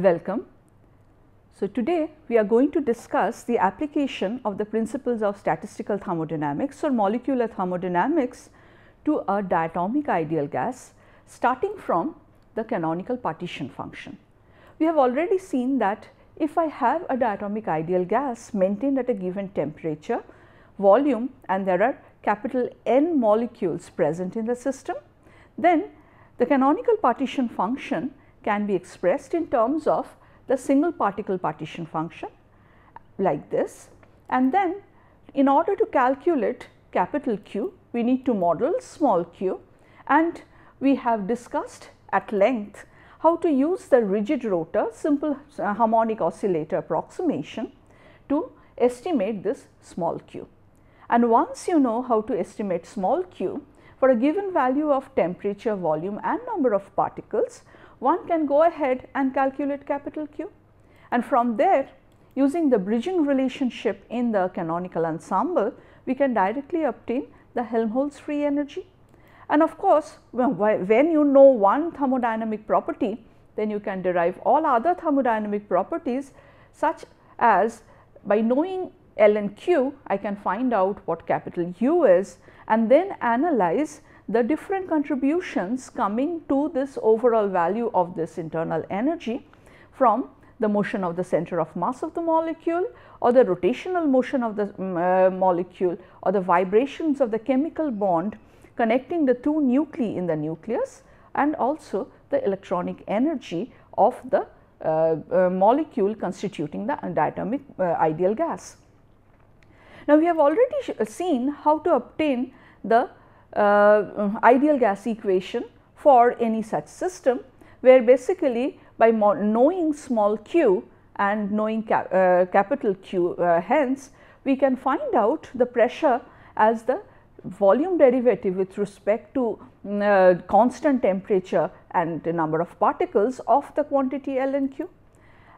Welcome. So, today we are going to discuss the application of the principles of statistical thermodynamics or molecular thermodynamics to a diatomic ideal gas, starting from the canonical partition function. We have already seen that if I have a diatomic ideal gas maintained at a given temperature, volume, and there are capital N molecules present in the system, then the canonical partition function can be expressed in terms of the single particle partition function like this, and then in order to calculate capital Q, we need to model small q, and we have discussed at length how to use the rigid rotor simple harmonic oscillator approximation to estimate this small q. And once you know how to estimate small q for a given value of temperature, volume and number of particles, one can go ahead and calculate capital Q, and from there, using the bridging relationship in the canonical ensemble, we can directly obtain the Helmholtz free energy. And of course, when you know one thermodynamic property, then you can derive all other thermodynamic properties, such as by knowing L and Q, I can find out what capital U is and then analyze the different contributions coming to this overall value of this internal energy from the motion of the center of mass of the molecule, or the rotational motion of the molecule, or the vibrations of the chemical bond connecting the two nuclei in the nucleus, and also the electronic energy of the molecule constituting the diatomic ideal gas. Now, we have already seen how to obtain the ideal gas equation for any such system, where basically by knowing small q and knowing capital Q hence, we can find out the pressure as the volume derivative with respect to constant temperature and the number of particles of the quantity L and Q.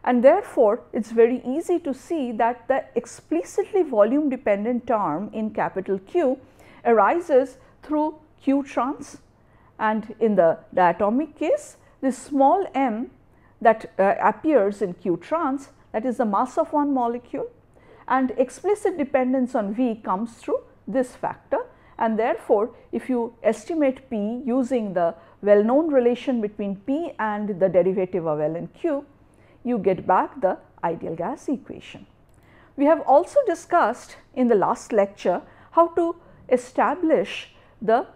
And therefore, it is very easy to see that the explicitly volume dependent term in capital Q arises through Q trans, and in the diatomic case, this small m that appears in Q trans, that is the mass of one molecule, and explicit dependence on V comes through this factor, and therefore, if you estimate P using the well known relation between P and the derivative of L and Q, you get back the ideal gas equation. We have also discussed in the last lecture how to establish the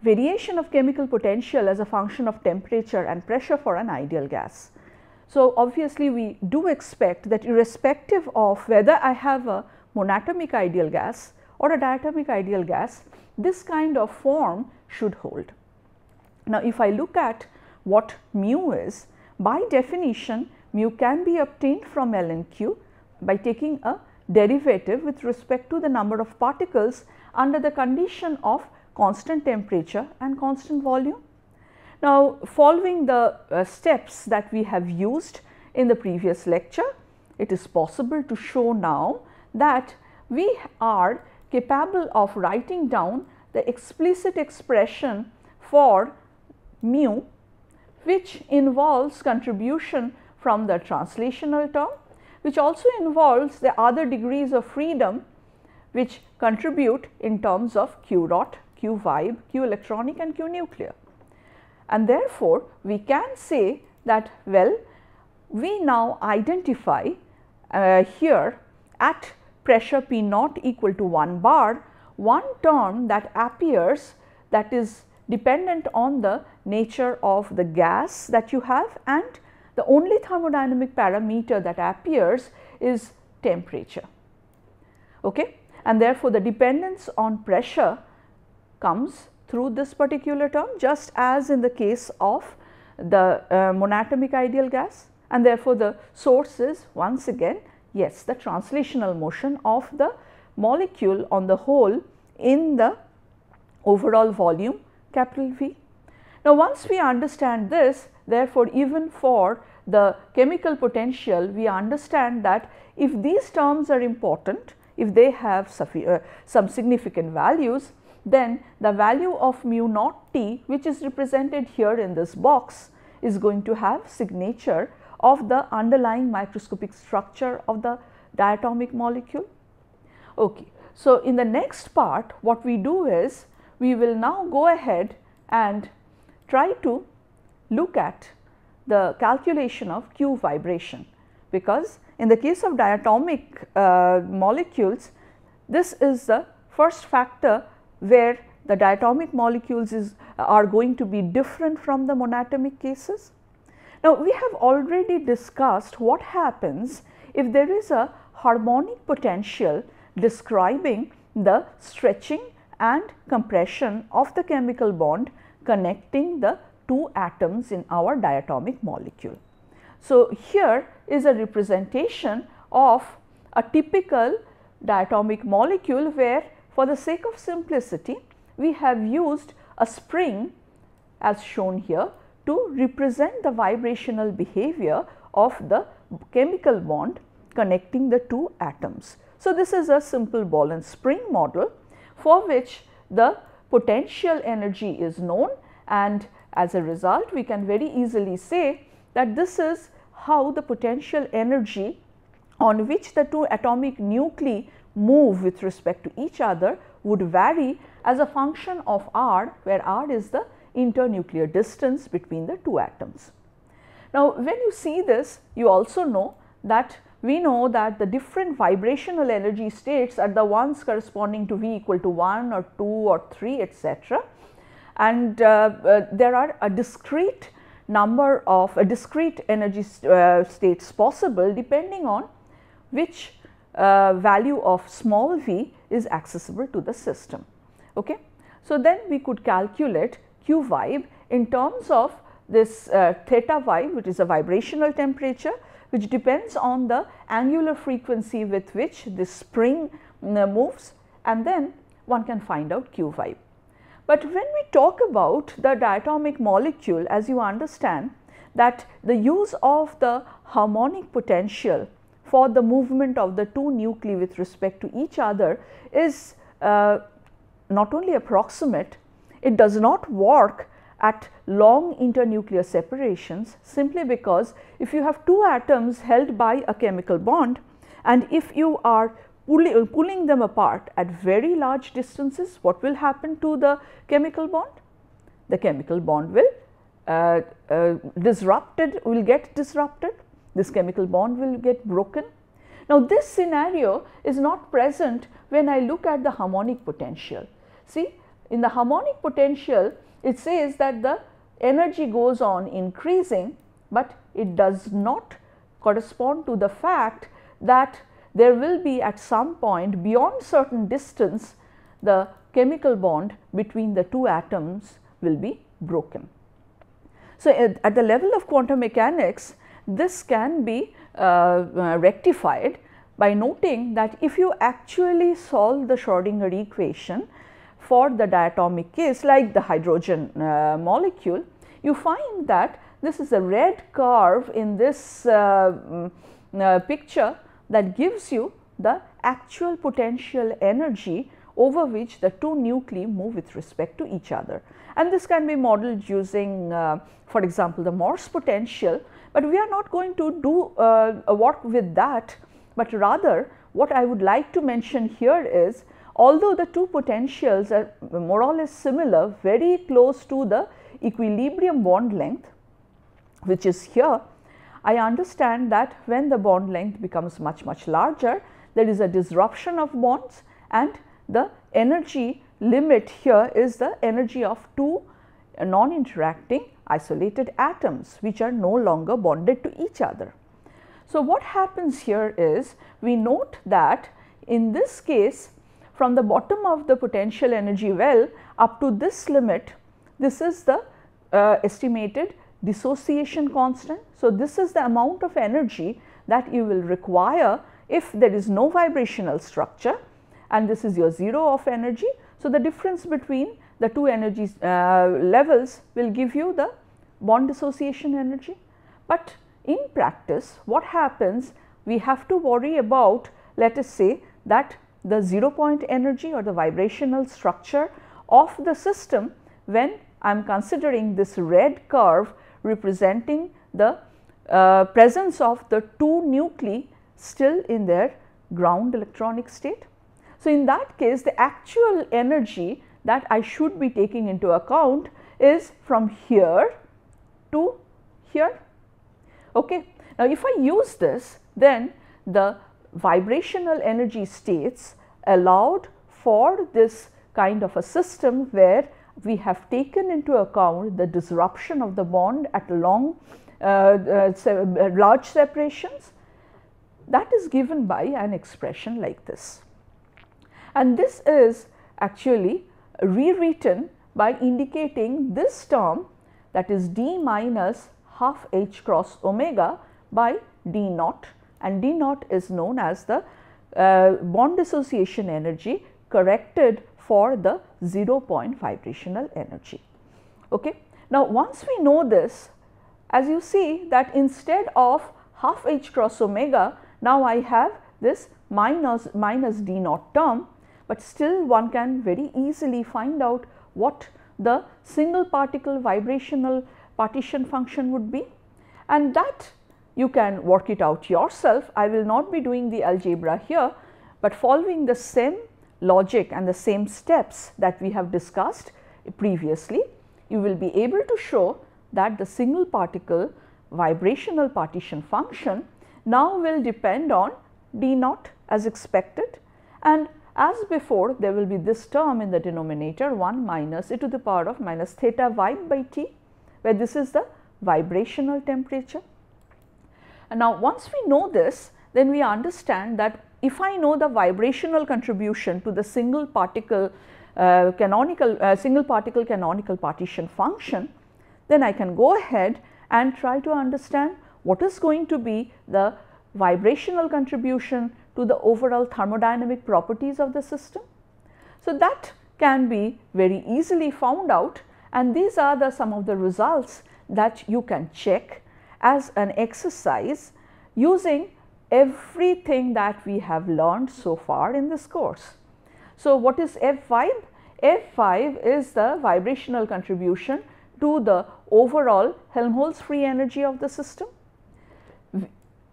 variation of chemical potential as a function of temperature and pressure for an ideal gas. So, obviously, we do expect that irrespective of whether I have a monatomic ideal gas or a diatomic ideal gas, this kind of form should hold. Now, if I look at what mu is, by definition mu can be obtained from L and Q by taking a derivative with respect to the number of particles under the condition of constant temperature and constant volume. Now, following the steps that we have used in the previous lecture, it is possible to show now that we are capable of writing down the explicit expression for mu, which involves contribution from the translational term, which also involves the other degrees of freedom which contribute in terms of Q dot, Q vibe, Q electronic and Q nuclear. And therefore, we can say that, well, we now identify here at pressure P naught equal to 1 bar, one term that appears that is dependent on the nature of the gas that you have, and the only thermodynamic parameter that appears is temperature. Okay? And therefore, the dependence on pressure comes through this particular term, just as in the case of the monatomic ideal gas, and therefore, the source is once again, yes, the translational motion of the molecule on the whole in the overall volume capital V. Now, once we understand this, therefore, even for the chemical potential, we understand that if these terms are important, if they have some significant values, then the value of mu naught T, which is represented here in this box, is going to have signature of the underlying microscopic structure of the diatomic molecule. Okay. So, in the next part what we do is we will now go ahead and try to look at the calculation of Q vibration, because in the case of diatomic molecules, this is the first factor where the diatomic molecules are going to be different from the monatomic cases. Now, we have already discussed what happens if there is a harmonic potential describing the stretching and compression of the chemical bond connecting the two atoms in our diatomic molecule. So, here is a representation of a typical diatomic molecule where, for the sake of simplicity, we have used a spring as shown here to represent the vibrational behavior of the chemical bond connecting the two atoms. So, this is a simple ball and spring model for which the potential energy is known, and as a result we can very easily say that this is how the potential energy on which the two atomic nuclei move with respect to each other would vary as a function of r, where r is the internuclear distance between the two atoms. Now, when you see this, you also know that we know that the different vibrational energy states are the ones corresponding to V equal to 1 or 2 or 3, etc. And there are a discrete number of discrete energy states possible depending on which value of small v is accessible to the system. Okay. So, then we could calculate Q vibe in terms of this theta vibe, which is a vibrational temperature, which depends on the angular frequency with which this spring moves, and then one can find out Q vibe. But when we talk about the diatomic molecule, as you understand that the use of the harmonic potential for the movement of the two nuclei with respect to each other is not only approximate, it does not work at long internuclear separations, simply because if you have two atoms held by a chemical bond and if you are pulling them apart at very large distances, what will happen to the chemical bond? The chemical bond will get disrupted, this chemical bond will get broken. Now, this scenario is not present when I look at the harmonic potential. See, in the harmonic potential, it says that the energy goes on increasing, but it does not correspond to the fact that there will be at some point beyond certain distance the chemical bond between the two atoms will be broken. So, at the level of quantum mechanics, this can be rectified by noting that if you actually solve the Schrodinger equation for the diatomic case, like the hydrogen molecule, you find that this is a red curve in this picture that gives you the actual potential energy over which the two nuclei move with respect to each other. And this can be modeled using, for example, the Morse potential, but we are not going to do work with that, but rather what I would like to mention here is, although the two potentials are more or less similar, very close to the equilibrium bond length, which is here, I understand that when the bond length becomes much larger, there is a disruption of bonds, and the energy limit here is the energy of two non-interacting isolated atoms which are no longer bonded to each other. So, what happens here is, we note that in this case, from the bottom of the potential energy well up to this limit, this is the estimated dissociation constant. So, this is the amount of energy that you will require if there is no vibrational structure, and this is your 0 of energy. So, the difference between the two energy levels will give you the bond dissociation energy. But in practice, what happens, we have to worry about, let us say that the 0 point energy or the vibrational structure of the system when I am considering this red curve representing the presence of the two nuclei still in their ground electronic state. So, in that case the actual energy that I should be taking into account is from here to here. Okay. Now, if I use this, then the vibrational energy states allowed for this kind of a system where we have taken into account the disruption of the bond at large separations, that is given by an expression like this. And this is actually rewritten by indicating this term, that is d minus half h cross omega by d naught, and d naught is known as the bond dissociation energy corrected for the 0 point vibrational energy. Okay. Now, once we know this, as you see that instead of half h cross omega, now I have this minus d naught term, but still one can very easily find out what the single particle vibrational partition function would be, and that you can work it out yourself. I will not be doing the algebra here, but following the same logic and the same steps that we have discussed previously, you will be able to show that the single particle vibrational partition function now will depend on d naught as expected, and as before there will be this term in the denominator 1 minus e to the power of minus theta vibe by T, where this is the vibrational temperature. And now, once we know this, then we understand that if I know the vibrational contribution to the single particle canonical partition function, then I can go ahead and try to understand what is going to be the vibrational contribution to the overall thermodynamic properties of the system. So, that can be very easily found out, and these are some of the results that you can check as an exercise using everything that we have learned so far in this course. So, what is F vibe? F vibe is the vibrational contribution to the overall Helmholtz free energy of the system.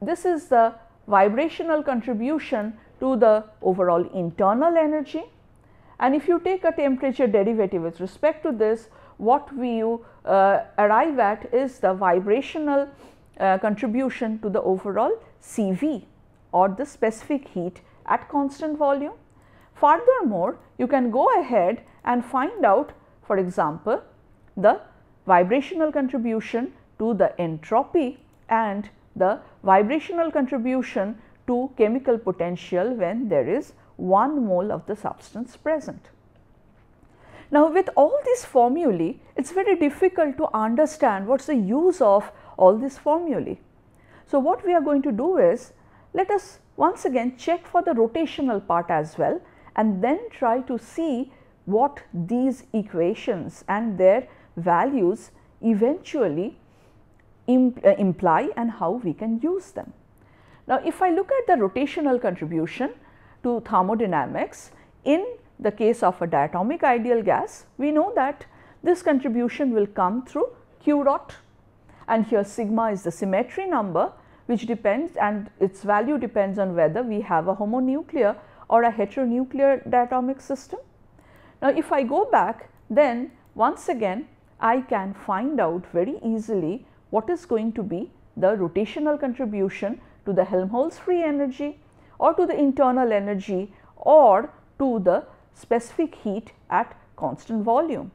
This is the vibrational contribution to the overall internal energy, and if you take a temperature derivative with respect to this, what we arrive at is the vibrational contribution to the overall CV, or the specific heat at constant volume. Furthermore, you can go ahead and find out, for example, the vibrational contribution to the entropy and the vibrational contribution to chemical potential when there is 1 mole of the substance present. Now, with all these formulae, it is very difficult to understand what is the use of all these formulae. So, what we are going to do is, let us once again check for the rotational part as well, and then try to see what these equations and their values eventually imply and how we can use them. Now, if I look at the rotational contribution to thermodynamics in the case of a diatomic ideal gas, we know that this contribution will come through Q dot, and here sigma is the symmetry number, which depends, and its value depends on whether we have a homonuclear or a heteronuclear diatomic system. Now, if I go back, then once again I can find out very easily what is going to be the rotational contribution to the Helmholtz free energy, or to the internal energy, or to the specific heat at constant volume.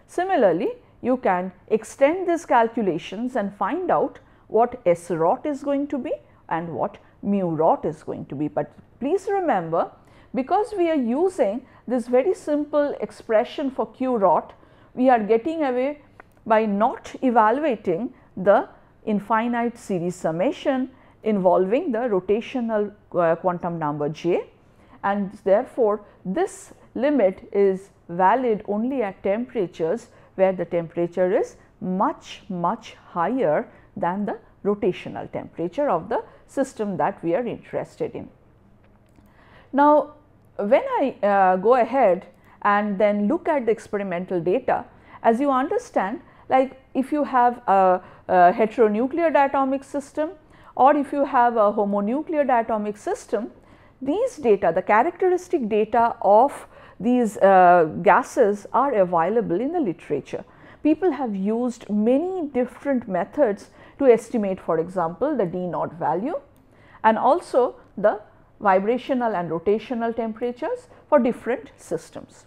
Similarly, you can extend these calculations and find out what S rot is going to be and what mu rot is going to be. But please remember, because we are using this very simple expression for Q rot, we are getting away by not evaluating the infinite series summation involving the rotational quantum number j, and therefore, this limit is valid only at temperatures where the temperature is much higher than the rotational temperature of the system that we are interested in. Now, when I go ahead and then look at the experimental data, as you understand, like if you have a heteronuclear diatomic system or if you have a homonuclear diatomic system, these data, the characteristic data of these gases are available in the literature. People have used many different methods to estimate, for example, the D naught value and also the vibrational and rotational temperatures for different systems.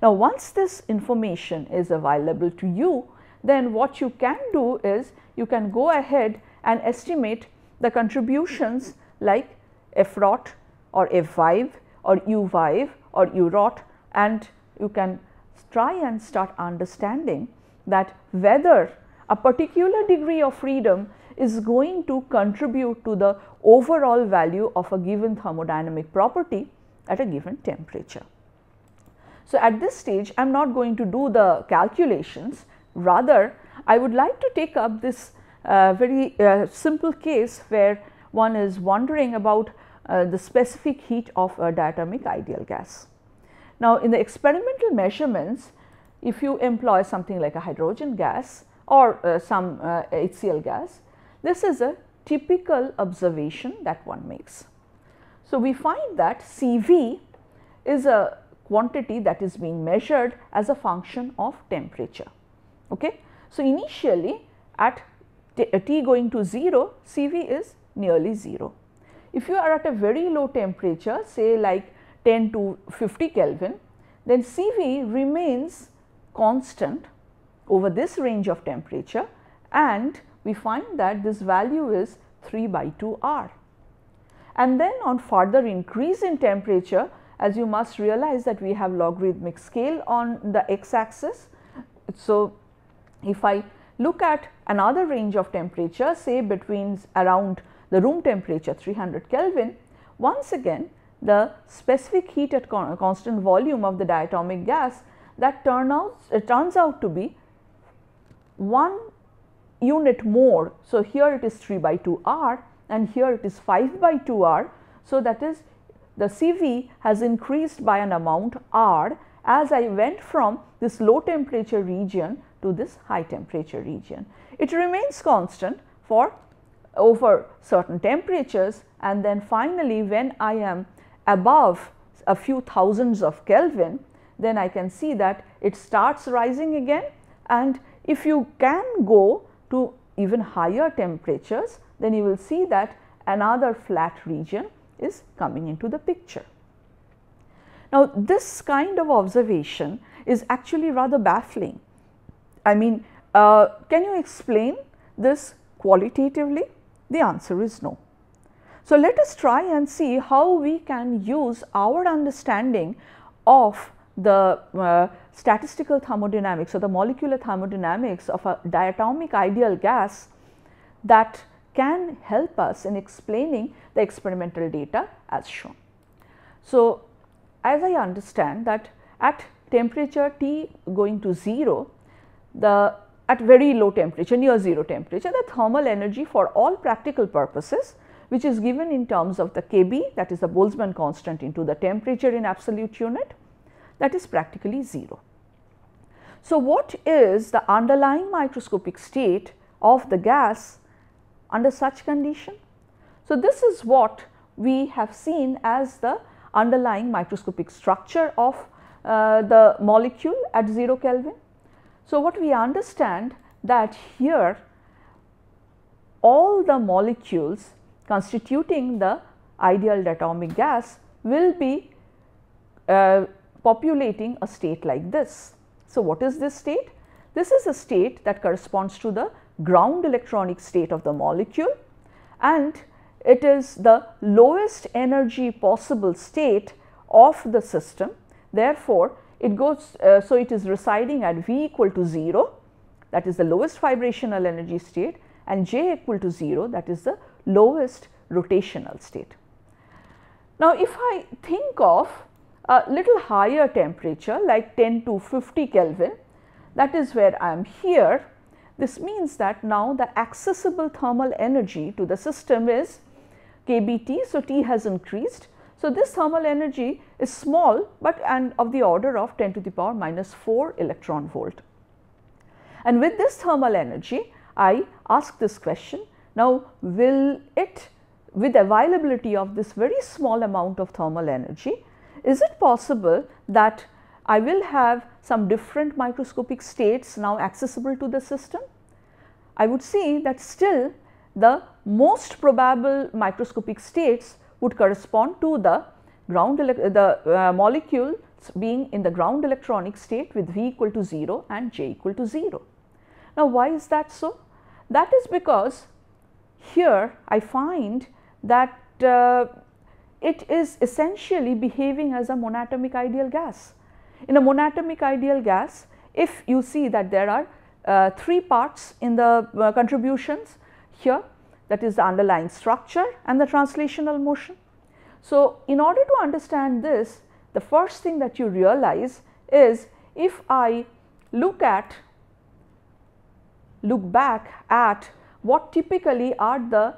Now, once this information is available to you, then what you can do is you can go ahead and estimate the contributions like F naught or F5 or U5 or U naught, and you can try and start understanding that whether a particular degree of freedom is going to contribute to the overall value of a given thermodynamic property at a given temperature. So, at this stage I am not going to do the calculations, rather I would like to take up this very simple case where one is wondering about the specific heat of a diatomic ideal gas. Now, in the experimental measurements, if you employ something like a hydrogen gas or some HCl gas, this is a typical observation that one makes. So, we find that Cv is a quantity that is being measured as a function of temperature. Okay? So, initially at T going to 0, Cv is nearly 0. If you are at a very low temperature, say like 10 to 50 Kelvin, then Cv remains constant over this range of temperature, and we find that this value is 3/2 R. And then on further increase in temperature, as you must realize that we have logarithmic scale on the x axis. So, if I look at another range of temperature, say between around the room temperature 300 Kelvin, once again the specific heat at constant volume of the diatomic gas, that turns out to be 1 unit more. So, here it is 3/2 R and here it is 5/2 R. So, that is the Cv has increased by an amount R as I went from this low temperature region to this high temperature region. It remains constant for over certain temperatures, and then finally when I am above a few thousands of Kelvin, then I can see that it starts rising again, and if you can go to even higher temperatures, then you will see that another flat region is coming into the picture. Now, this kind of observation is actually rather baffling. I mean, can you explain this qualitatively? The answer is no. So, let us try and see how we can use our understanding of the statistical thermodynamics or the molecular thermodynamics of a diatomic ideal gas that can help us in explaining the experimental data as shown. So, as I understand that at temperature T going to 0, at very low temperature, near 0 temperature, the thermal energy for all practical purposes, which is given in terms of the Kb, that is the Boltzmann constant into the temperature in absolute unit, that is practically 0. So, what is the underlying microscopic state of the gas under such condition? So, this is what we have seen as the underlying microscopic structure of the molecule at 0 Kelvin. So, what we understand that here all the molecules constituting the ideal diatomic gas will be populating a state like this. So, what is this state? This is a state that corresponds to the ground electronic state of the molecule, and it is the lowest energy possible state of the system. Therefore, it goes so it is residing at V equal to 0, that is the lowest vibrational energy state, and J equal to 0, that is the lowest rotational state. Now, if I think of a little higher temperature like 10 to 50 Kelvin, that is where I am here. This means that now the accessible thermal energy to the system is kBT. So, T has increased. So, this thermal energy is small, but and of the order of 10 to the power minus 4 electron volt. And with this thermal energy, I ask this question, now will it, with availability of this very small amount of thermal energy, is it possible that I will have some different microscopic states now accessible to the system? I would see that still the most probable microscopic states would correspond to the molecules being in the ground electronic state with V equal to 0 and J equal to 0. Now, why is that so? That is because here I find that it is essentially behaving as a monatomic ideal gas. In a monatomic ideal gas, if you see that there are 3 parts in the contributions here, that is the underlying structure and the translational motion. So, in order to understand this, the first thing that you realize is, if I look back at what typically are the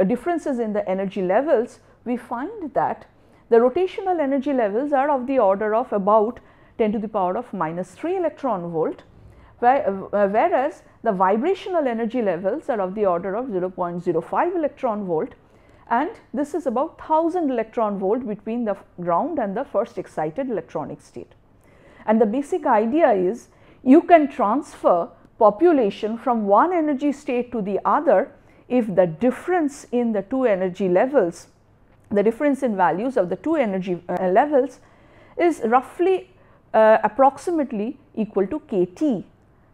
differences in the energy levels, we find that the rotational energy levels are of the order of about 10 to the power of -3 electron volt, whereas the vibrational energy levels are of the order of 0.05 electron volt, and this is about 1000 electron volt between the ground and the first excited electronic state. And the basic idea is, you can transfer population from one energy state to the other if the difference in the two energy levels, the difference in values of the two energy levels is roughly approximately equal to kT.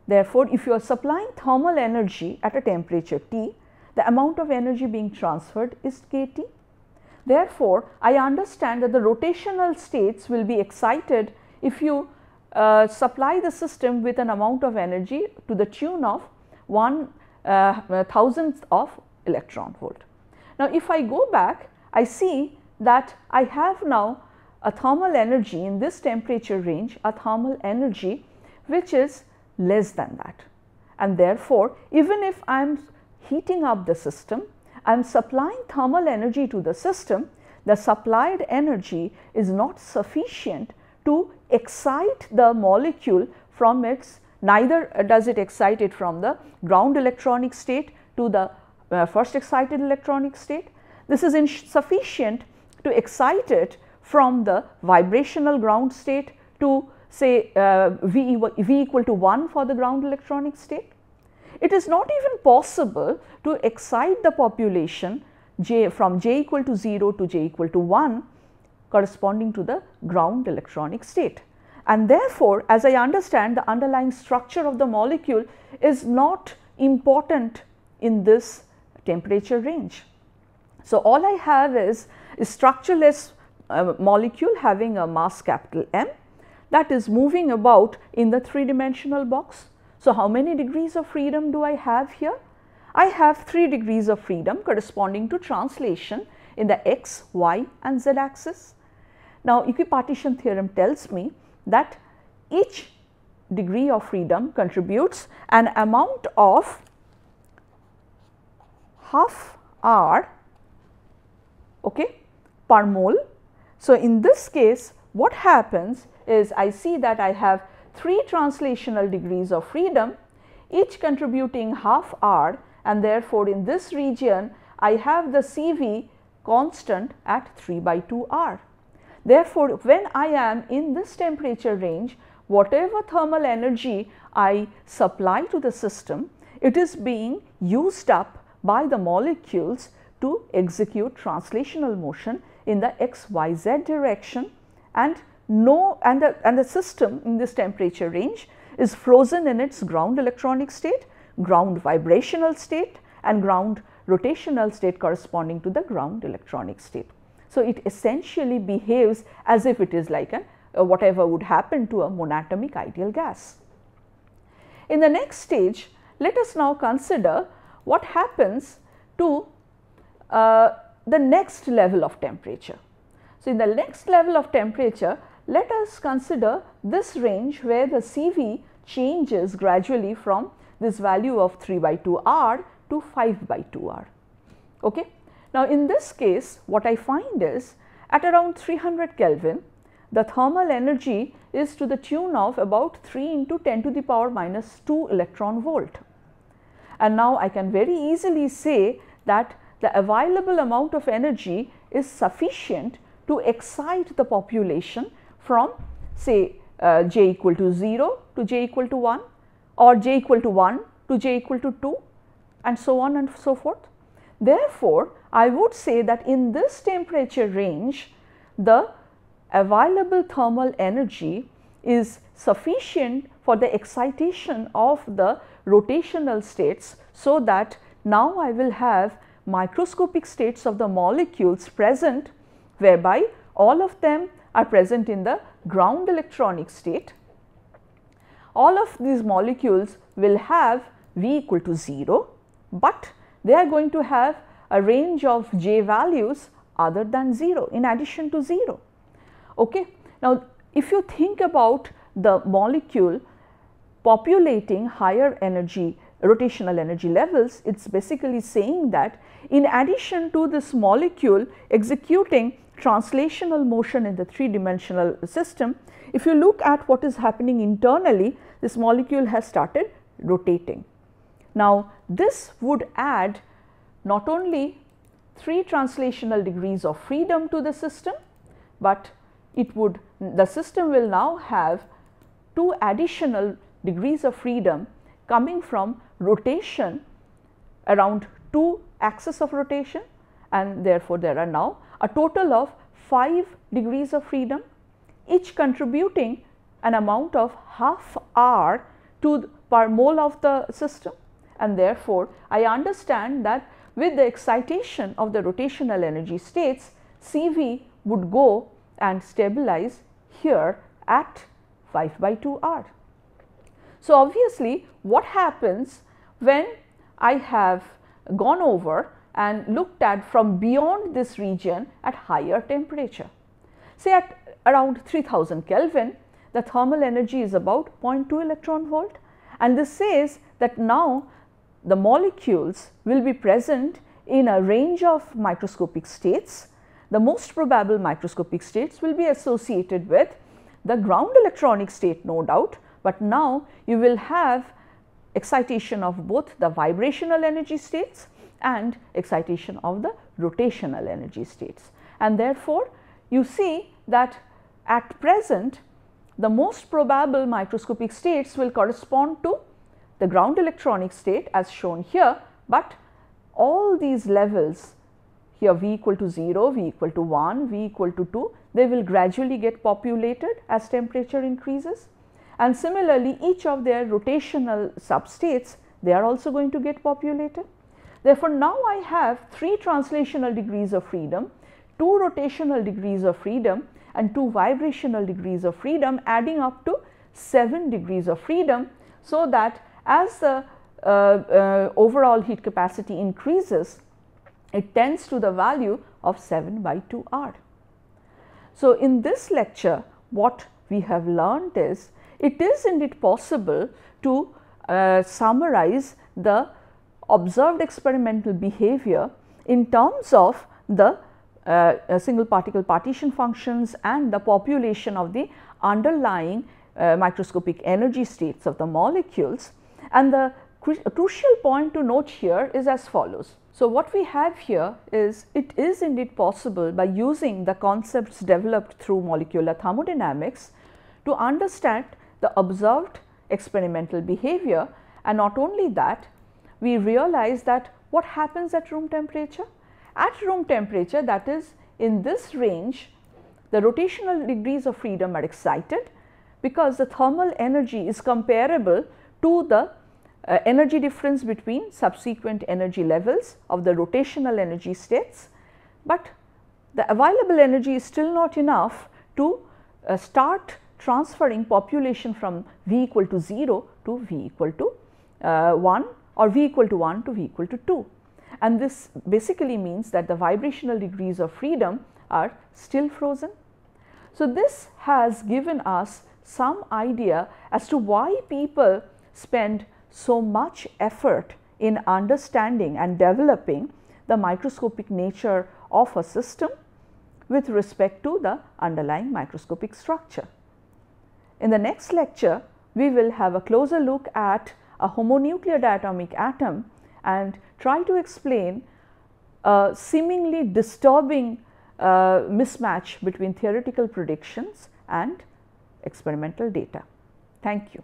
Therefore, if you are supplying thermal energy at a temperature T, the amount of energy being transferred is kT. Therefore, I understand that the rotational states will be excited if you supply the system with an amount of energy to the tune of 1/1000th of electron volt. Now, if I go back, I see that I have now a thermal energy in this temperature range, a thermal energy which is less than that, and therefore, even if I am heating up the system, I am supplying thermal energy to the system, the supplied energy is not sufficient to excite the molecule from its, neither does it excite it from the ground electronic state to the first excited electronic state. This is insufficient to excite it from the vibrational ground state to say V equal to 1 for the ground electronic state. It is not even possible to excite the population from J equal to 0 to J equal to 1 corresponding to the ground electronic state. And therefore, as I understand, the underlying structure of the molecule is not important in this temperature range. So, all I have is a structureless molecule having a mass capital M that is moving about in the 3-dimensional box. So, how many degrees of freedom do I have here? I have 3 degrees of freedom corresponding to translation in the x, y and z axis. Now, equipartition theorem tells me that each degree of freedom contributes an amount of half R per mole. So, in this case, what happens is, I see that I have 3 translational degrees of freedom, each contributing half R, and therefore, in this region I have the CV constant at 3/2 R. Therefore, when I am in this temperature range, whatever thermal energy I supply to the system, it is being used up by the molecules to execute translational motion in the x, y, z direction, and the system in this temperature range is frozen in its ground electronic state, ground vibrational state and ground rotational state corresponding to the ground electronic state. So, it essentially behaves as if it is like whatever would happen to a monatomic ideal gas. In the next stage, let us now consider what happens to the next level of temperature. So, in the next level of temperature, let us consider this range where the CV changes gradually from this value of 3/2 R to 5/2 R. Okay. Now, in this case, what I find is, at around 300 Kelvin, the thermal energy is to the tune of about 3 into 10 to the power minus 2 electron volt. And now I can very easily say that the available amount of energy is sufficient to excite the population from say j equal to 0 to j equal to 1, or j equal to 1 to j equal to 2, and so on and so forth. Therefore, I would say that in this temperature range, the available thermal energy is sufficient for the excitation of the rotational states, so that now I will have microscopic states of the molecules present, whereby all of them are present in the ground electronic state. All of these molecules will have V equal to 0, but they are going to have a range of J values other than 0, in addition to 0. Okay. Now, if you think about the molecule populating higher energy, rotational energy levels, it is basically saying that in addition to this molecule executing translational motion in the 3-dimensional system, if you look at what is happening internally, this molecule has started rotating. Now, this would add not only 3 translational degrees of freedom to the system, but the system will now have 2 additional degrees of freedom coming from rotation around 2 axes of rotation, and therefore, there are now a total of 5 degrees of freedom, each contributing an amount of half R to per mole of the system. And therefore, I understand that with the excitation of the rotational energy states, CV would go and stabilize here at 5 by 2 R. So, obviously, what happens when I have gone over and looked at from beyond this region at higher temperature? Say at around 3000 Kelvin, the thermal energy is about 0.2 electron volt, and this says that now the molecules will be present in a range of microscopic states. The most probable microscopic states will be associated with the ground electronic state, no doubt, but now you will have excitation of both the vibrational energy states and excitation of the rotational energy states. And therefore, you see that at present the most probable microscopic states will correspond to the ground electronic state as shown here, but all these levels here, V equal to 0, V equal to 1, V equal to 2, they will gradually get populated as temperature increases, and similarly each of their rotational substates, they are also going to get populated. Therefore, now I have 3 translational degrees of freedom, 2 rotational degrees of freedom and 2 vibrational degrees of freedom, adding up to 7 degrees of freedom, so that as the overall heat capacity increases, it tends to the value of 7 by 2 R. So, in this lecture what we have learned is, it is indeed possible to summarize the observed experimental behavior in terms of the single particle partition functions and the population of the underlying microscopic energy states of the molecules. And the crucial point to note here is as follows. So, what we have here is, it is indeed possible by using the concepts developed through molecular thermodynamics to understand the observed experimental behavior, and not only that, we realize that what happens at room temperature? At room temperature, that is in this range, the rotational degrees of freedom are excited, because the thermal energy is comparable to the energy difference between subsequent energy levels of the rotational energy states, but the available energy is still not enough to start transferring population from V equal to 0 to V equal to 1, or V equal to 1 to V equal to 2. And this basically means that the vibrational degrees of freedom are still frozen. So, this has given us some idea as to why people spend so much effort in understanding and developing the microscopic nature of a system, with respect to the underlying microscopic structure. In the next lecture, we will have a closer look at a homonuclear diatomic atom and try to explain a seemingly disturbing mismatch between theoretical predictions and experimental data. Thank you.